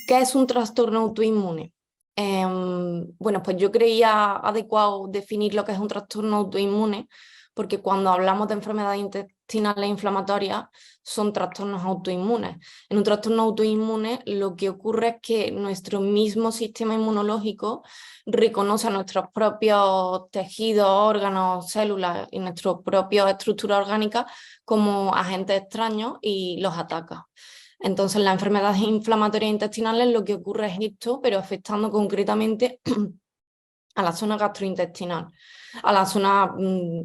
¿Qué es un trastorno autoinmune? Bueno, pues yo creía adecuado definir lo que es un trastorno autoinmune, porque cuando hablamos de enfermedades intestinales inflamatorias, son trastornos autoinmunes. En un trastorno autoinmune lo que ocurre es que nuestro mismo sistema inmunológico reconoce a nuestros propios tejidos, órganos, células y nuestras propias estructuras orgánicas como agentes extraños y los ataca. Entonces, las enfermedades inflamatorias intestinales lo que ocurre es esto, pero afectando concretamente a la zona gastrointestinal, a la zona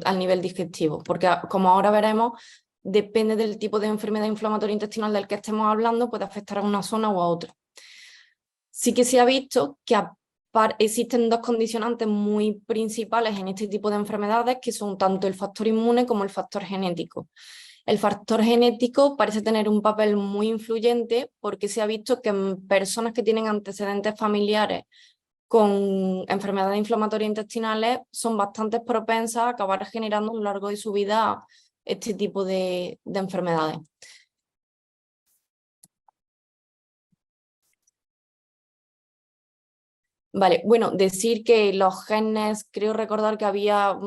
al nivel digestivo, porque como ahora veremos, depende del tipo de enfermedad inflamatoria intestinal del que estemos hablando, puede afectar a una zona u a otra. Sí que se ha visto que existen dos condicionantes muy principales en este tipo de enfermedades, que son tanto el factor inmune como el factor genético. El factor genético parece tener un papel muy influyente porque se ha visto que en personas que tienen antecedentes familiares con enfermedades inflamatorias intestinales son bastante propensas a acabar generando a lo largo de su vida este tipo de enfermedades. Vale, bueno, decir que los genes, creo recordar que había,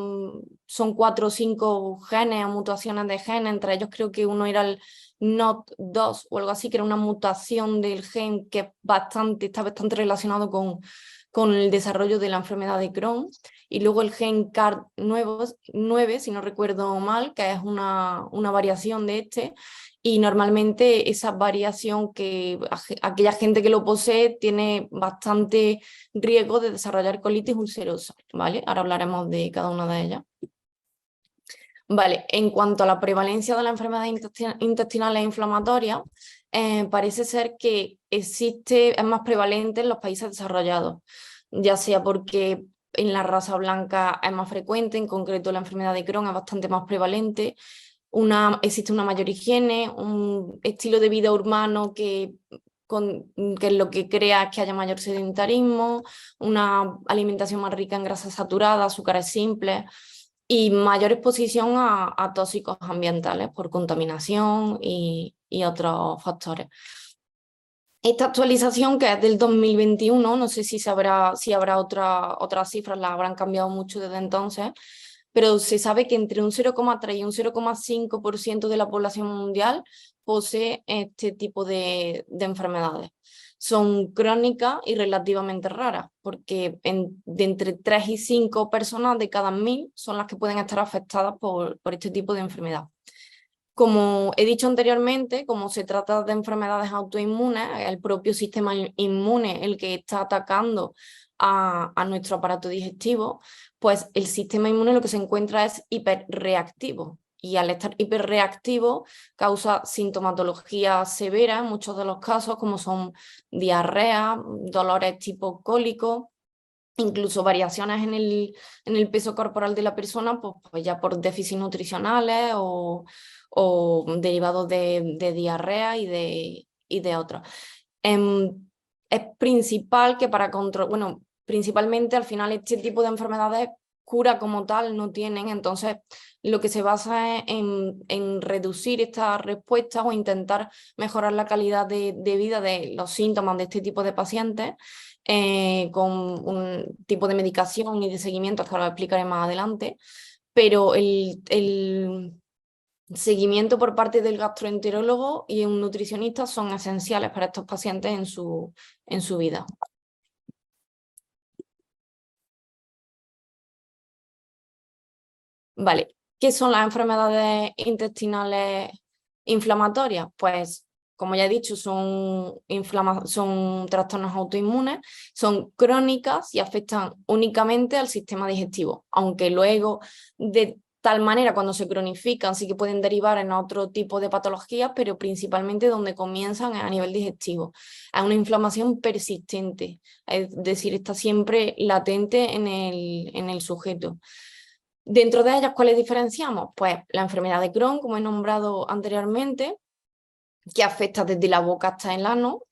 son 4 o 5 genes o mutaciones de genes, entre ellos creo que uno era el NOT2 o algo así, que era una mutación del gen que está bastante relacionado con el desarrollo de la enfermedad de Crohn, y luego el gen CARD9, si no recuerdo mal, que es una variación de este, y normalmente esa variación que aquella gente que lo posee tiene bastante riesgo de desarrollar colitis ulcerosa, ¿vale? Ahora hablaremos de cada una de ellas. Vale, en cuanto a la prevalencia de las enfermedades intestinales inflamatorias, parece ser que es más prevalente en los países desarrollados, ya sea porque en la raza blanca es más frecuente, en concreto la enfermedad de Crohn es bastante más prevalente, existe una mayor higiene, un estilo de vida urbano que lo que crea es que haya mayor sedentarismo, una alimentación más rica en grasas saturadas, azúcares simples y mayor exposición a tóxicos ambientales por contaminación y otros factores. Esta actualización, que es del 2021, no sé si habrá otras cifras, las habrán cambiado mucho desde entonces, pero se sabe que entre un 0,3 y un 0,5% de la población mundial posee este tipo de enfermedades. Son crónicas y relativamente raras, porque de entre 3 y 5 personas de cada 1000 son las que pueden estar afectadas por este tipo de enfermedad. Como he dicho anteriormente, como se trata de enfermedades autoinmunes, el propio sistema inmune el que está atacando a nuestro aparato digestivo, pues el sistema inmune lo que se encuentra es hiperreactivo. Y al estar hiperreactivo causa sintomatología severa en muchos de los casos, como son diarrea, dolores tipo cólico, incluso variaciones en el peso corporal de la persona, pues ya por déficits nutricionales o derivados de diarrea y de otros. Es principal que para controlar, bueno, principalmente al final este tipo de enfermedades cura como tal no tienen, entonces lo que se basa es en reducir estas respuestas o intentar mejorar la calidad de vida de los síntomas de este tipo de pacientes con un tipo de medicación y de seguimiento que ahora lo explicaré más adelante, pero el seguimiento por parte del gastroenterólogo y un nutricionista son esenciales para estos pacientes en su vida. Vale, ¿qué son las enfermedades intestinales inflamatorias? Pues, como ya he dicho, son trastornos autoinmunes, son crónicas y afectan únicamente al sistema digestivo, aunque luego de tal manera cuando se cronifican sí que pueden derivar en otro tipo de patologías, pero principalmente donde comienzan es a nivel digestivo. Es una inflamación persistente, es decir, está siempre latente en el sujeto. Dentro de ellas, ¿cuáles diferenciamos? Pues la enfermedad de Crohn, como he nombrado anteriormente, que afecta desde la boca hasta el ano,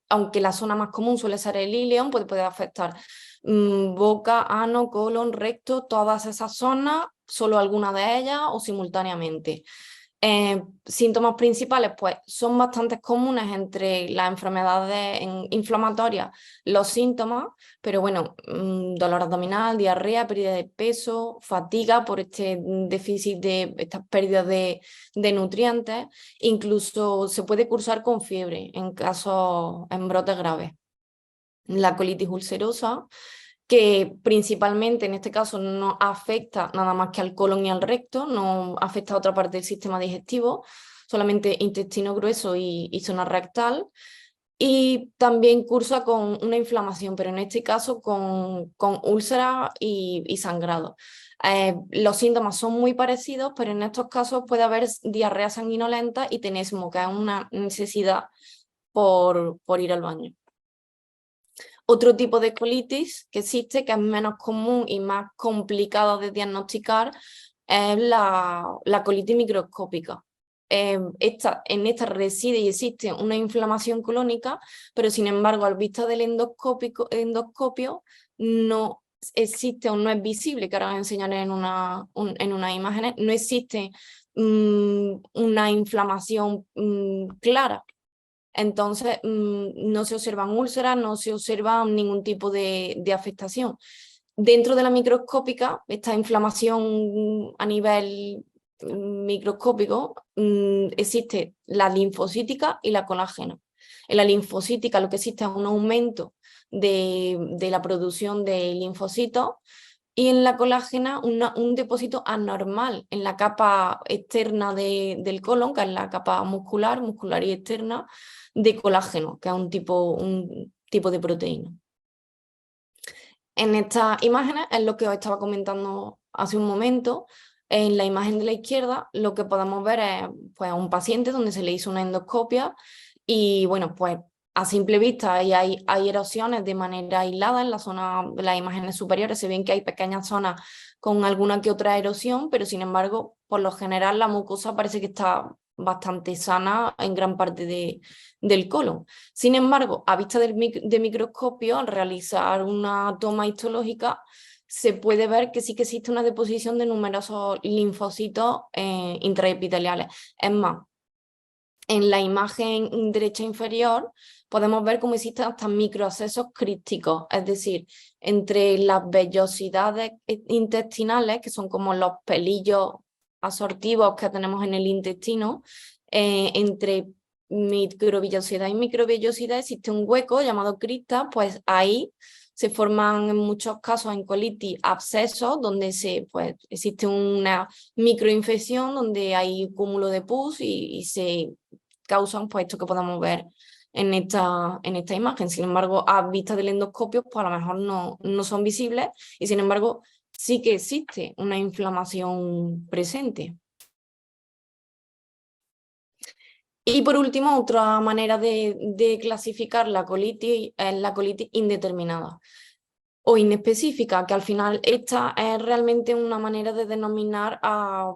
aunque la zona más común suele ser el ileón, pues puede afectar boca, ano, colon, recto, todas esas zonas, solo alguna de ellas o simultáneamente. Síntomas principales pues son bastante comunes entre las enfermedades inflamatorias, los síntomas, pero bueno, dolor abdominal, diarrea, pérdida de peso, fatiga por este déficit de estas pérdidas de nutrientes, incluso se puede cursar con fiebre en brotes graves. La colitis ulcerosa, que principalmente en este caso no afecta nada más que al colon y al recto, no afecta a otra parte del sistema digestivo, solamente intestino grueso y zona rectal, y también cursa con una inflamación, pero en este caso con úlcera y sangrado. Los síntomas son muy parecidos, pero en estos casos puede haber diarrea sanguinolenta y tenesmo, que es una necesidad por ir al baño. Otro tipo de colitis que existe, que es menos común y más complicado de diagnosticar, es la colitis microscópica. En esta reside y existe una inflamación colónica, pero sin embargo, al vista del endoscopio, no existe o no es visible, que ahora os enseñaré en unas imágenes, no existe una inflamación clara. Entonces, no se observan úlceras, no se observa ningún tipo de afectación. Dentro de la microscópica, esta inflamación a nivel microscópico, existe la linfocítica y la colágena. En la linfocítica lo que existe es un aumento de la producción de linfocitos, y en la colágena un depósito anormal en la capa externa del colon, que es la capa muscular y externa, de colágeno, que es un tipo de proteína. En estas imágenes es lo que os estaba comentando hace un momento. En la imagen de la izquierda lo que podemos ver es pues, a un paciente donde se le hizo una endoscopia y bueno, pues a simple vista hay erosiones de manera aislada en la zona de las imágenes superiores. Se ven que hay pequeñas zonas con alguna que otra erosión, pero sin embargo, por lo general la mucosa parece que está bastante sana en gran parte del colon. Sin embargo, a vista de microscopio, al realizar una toma histológica, se puede ver que sí que existe una deposición de numerosos linfocitos intraepiteliales. Es más, en la imagen derecha inferior podemos ver cómo existen hasta microaccesos crísticos, es decir, entre las vellosidades intestinales, que son como los pelillos absortivos que tenemos en el intestino, entre microvellosidad y microvellosidad existe un hueco llamado crista, pues ahí se forman en muchos casos en colitis abscesos donde pues, existe una microinfección donde hay cúmulo de pus y se causan pues esto que podemos ver en esta imagen. Sin embargo, a vista del endoscopio, pues a lo mejor no son visibles y sin embargo sí que existe una inflamación presente. Y por último, otra manera de clasificar la colitis es la colitis indeterminada o inespecífica, que al final esta es realmente una manera de denominar a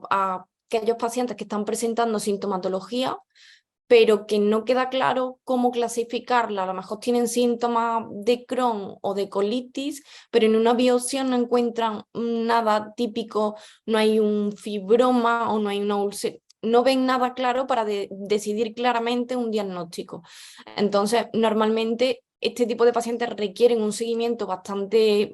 aquellos pacientes que están presentando sintomatología, pero que no queda claro cómo clasificarla. A lo mejor tienen síntomas de Crohn o de colitis, pero en una biopsia no encuentran nada típico, no hay un fibroma o no hay una úlcera. No ven nada claro para decidir claramente un diagnóstico. Entonces, normalmente este tipo de pacientes requieren un seguimiento bastante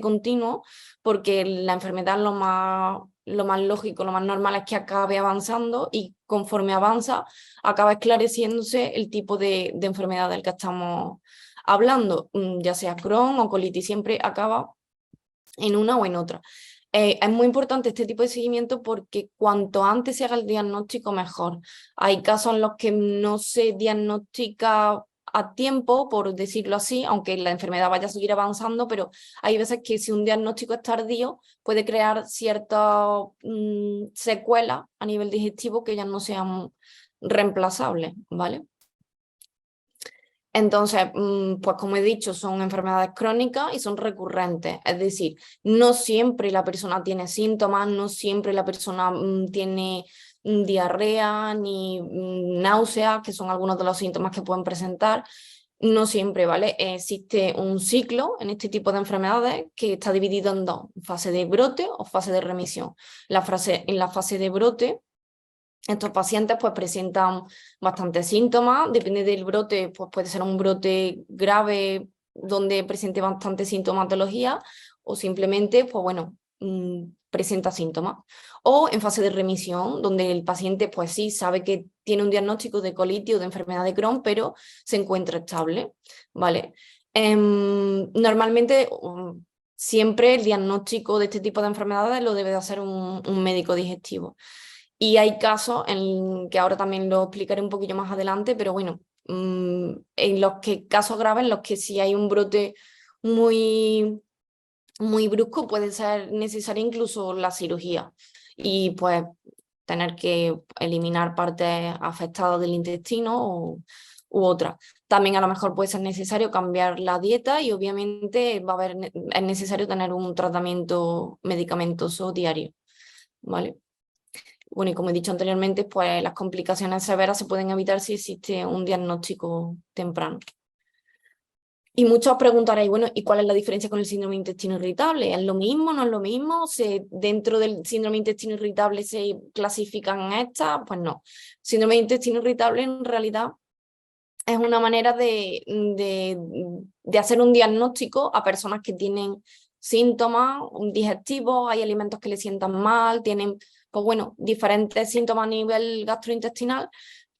continuo, porque la enfermedad lo más lógico, lo más normal es que acabe avanzando y conforme avanza acaba esclareciéndose el tipo de enfermedad del que estamos hablando, ya sea Crohn o colitis, siempre acaba en una o en otra. Es muy importante este tipo de seguimiento porque cuanto antes se haga el diagnóstico, mejor. Hay casos en los que no se diagnostica a tiempo, por decirlo así, aunque la enfermedad vaya a seguir avanzando, pero hay veces que si un diagnóstico es tardío puede crear ciertas secuelas a nivel digestivo que ya no sean reemplazables, ¿vale? Entonces, pues como he dicho, son enfermedades crónicas y son recurrentes, es decir, no siempre la persona tiene síntomas, no siempre la persona tiene diarrea ni náuseas, que son algunos de los síntomas que pueden presentar, no siempre, ¿vale? Existe un ciclo en este tipo de enfermedades que está dividido en dos, fase de brote o fase de remisión. En la fase de brote, Estos pacientes pues presentan bastantes síntomas, depende del brote, pues puede ser un brote grave donde presente bastante sintomatología o simplemente, pues bueno, presenta síntomas. O en fase de remisión, donde el paciente pues sí sabe que tiene un diagnóstico de colitis o de enfermedad de Crohn, pero se encuentra estable, ¿vale? Normalmente siempre el diagnóstico de este tipo de enfermedades lo debe de hacer un médico digestivo. Y hay casos en que ahora también lo explicaré un poquillo más adelante, pero bueno, en los que casos graves, en los que si hay un brote muy, muy brusco, puede ser necesaria incluso la cirugía y pues tener que eliminar partes afectadas del intestino u otras. También a lo mejor puede ser necesario cambiar la dieta y obviamente es necesario tener un tratamiento medicamentoso diario, ¿vale? Bueno, y como he dicho anteriormente, pues las complicaciones severas se pueden evitar si existe un diagnóstico temprano. Y muchos os preguntaréis, bueno, ¿y cuál es la diferencia con el síndrome de intestino irritable? ¿Es lo mismo? ¿No es lo mismo? ¿Dentro del síndrome de intestino irritable se clasifican estas? Pues no. Síndrome de intestino irritable en realidad es una manera de hacer un diagnóstico a personas que tienen síntomas digestivos, hay alimentos que le sientan mal, tienen, pues bueno, diferentes síntomas a nivel gastrointestinal,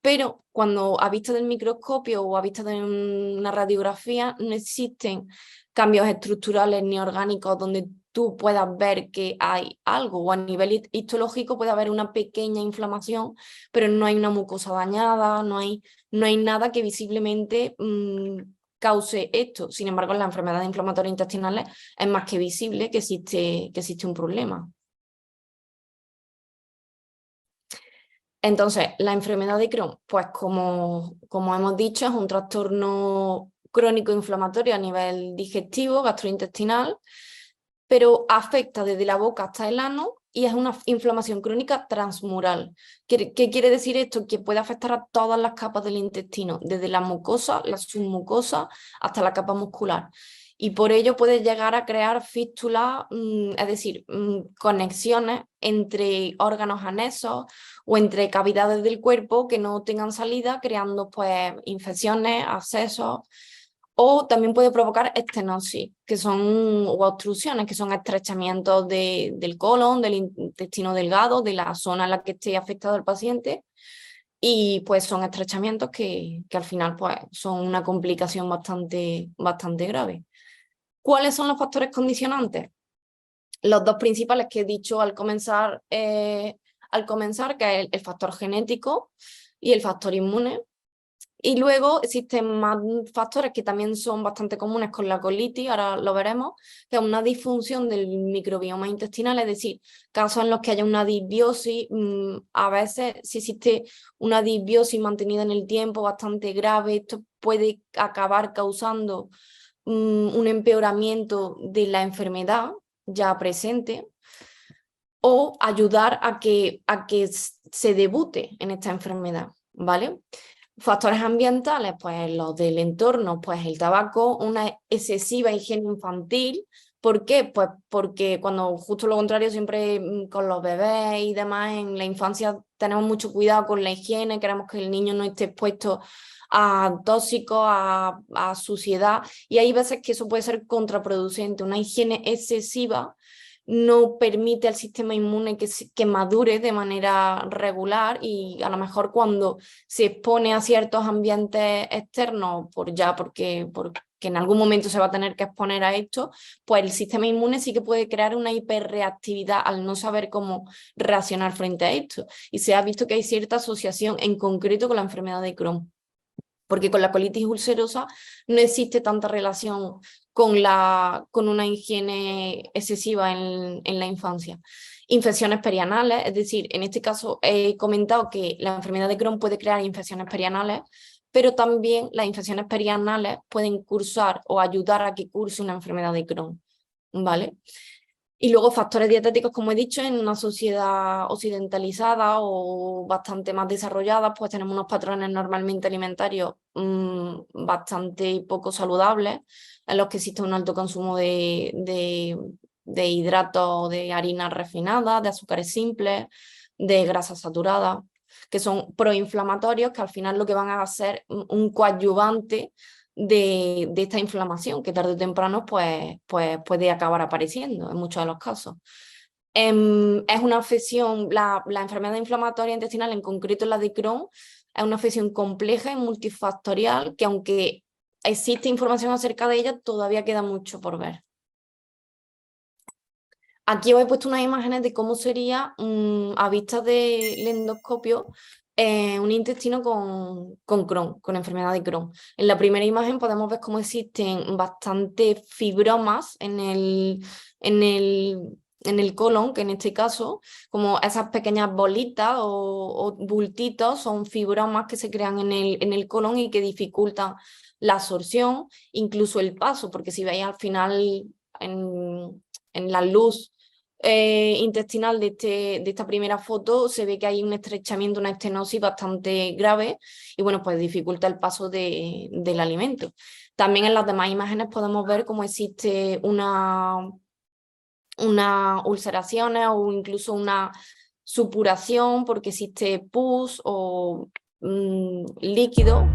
pero cuando a vista del microscopio o a vista de una radiografía no existen cambios estructurales ni orgánicos donde tú puedas ver que hay algo, o a nivel histológico puede haber una pequeña inflamación, pero no hay una mucosa dañada, no hay nada que visiblemente cause esto. Sin embargo, en las enfermedades inflamatorias intestinales es más que visible que existe un problema. Entonces, la enfermedad de Crohn, pues como hemos dicho, es un trastorno crónico inflamatorio a nivel digestivo, gastrointestinal, pero afecta desde la boca hasta el ano y es una inflamación crónica transmural. ¿Qué quiere decir esto? Que puede afectar a todas las capas del intestino, desde la mucosa, la submucosa, hasta la capa muscular. Y por ello puede llegar a crear fístulas, es decir, conexiones entre órganos anexos o entre cavidades del cuerpo que no tengan salida, creando pues infecciones, abscesos, o también puede provocar estenosis, que son, o obstrucciones, que son estrechamientos del colon, del intestino delgado, de la zona en la que esté afectado el paciente, y pues son estrechamientos que al final pues son una complicación bastante grave. ¿Cuáles son los factores condicionantes? Los dos principales que he dicho al comenzar, que es el factor genético y el factor inmune. Y luego existen más factores que también son bastante comunes con la colitis, ahora lo veremos, que es una disfunción del microbioma intestinal, es decir, casos en los que haya una disbiosis, a veces si existe una disbiosis mantenida en el tiempo bastante grave, esto puede acabar causando un empeoramiento de la enfermedad ya presente o ayudar a que se debute en esta enfermedad, ¿vale? Factores ambientales, pues los del entorno, pues el tabaco, una excesiva higiene infantil. ¿Por qué? Pues porque cuando justo lo contrario siempre con los bebés y demás en la infancia tenemos mucho cuidado con la higiene, queremos que el niño no esté expuesto a tóxicos, a suciedad, y hay veces que eso puede ser contraproducente. Una higiene excesiva no permite al sistema inmune que madure de manera regular y a lo mejor cuando se expone a ciertos ambientes externos porque en algún momento se va a tener que exponer a esto, pues el sistema inmune sí que puede crear una hiperreactividad al no saber cómo reaccionar frente a esto. Y se ha visto que hay cierta asociación en concreto con la enfermedad de Crohn, porque con la colitis ulcerosa no existe tanta relación con una higiene excesiva en la infancia. Infecciones perianales, es decir, en este caso he comentado que la enfermedad de Crohn puede crear infecciones perianales, pero también las infecciones perianales pueden cursar o ayudar a que curse una enfermedad de Crohn, ¿vale? Y luego factores dietéticos, como he dicho, en una sociedad occidentalizada o bastante más desarrollada, pues tenemos unos patrones normalmente alimentarios bastante poco saludables, en los que existe un alto consumo de hidratos, de harinas refinadas, de azúcares simples, de grasas saturadas, que son proinflamatorios, que al final lo que van a hacer un coadyuvante de esta inflamación, que tarde o temprano pues puede acabar apareciendo en muchos de los casos. Es una afección, la enfermedad inflamatoria intestinal, en concreto la de Crohn, es una afección compleja y multifactorial que, aunque existe información acerca de ella, todavía queda mucho por ver. Aquí os he puesto unas imágenes de cómo sería a vista del endoscopio un intestino con Crohn, con enfermedad de Crohn. En la primera imagen podemos ver cómo existen bastantes fibromas en el colon, que en este caso, como esas pequeñas bolitas o bultitos, son fibromas que se crean en el colon y que dificultan la absorción, incluso el paso, porque si veis al final en la luz intestinal de esta primera foto, se ve que hay un estrechamiento, una estenosis bastante grave y bueno, pues dificulta el paso del alimento. También en las demás imágenes podemos ver cómo existe unas ulceraciones o incluso una supuración porque existe pus o líquido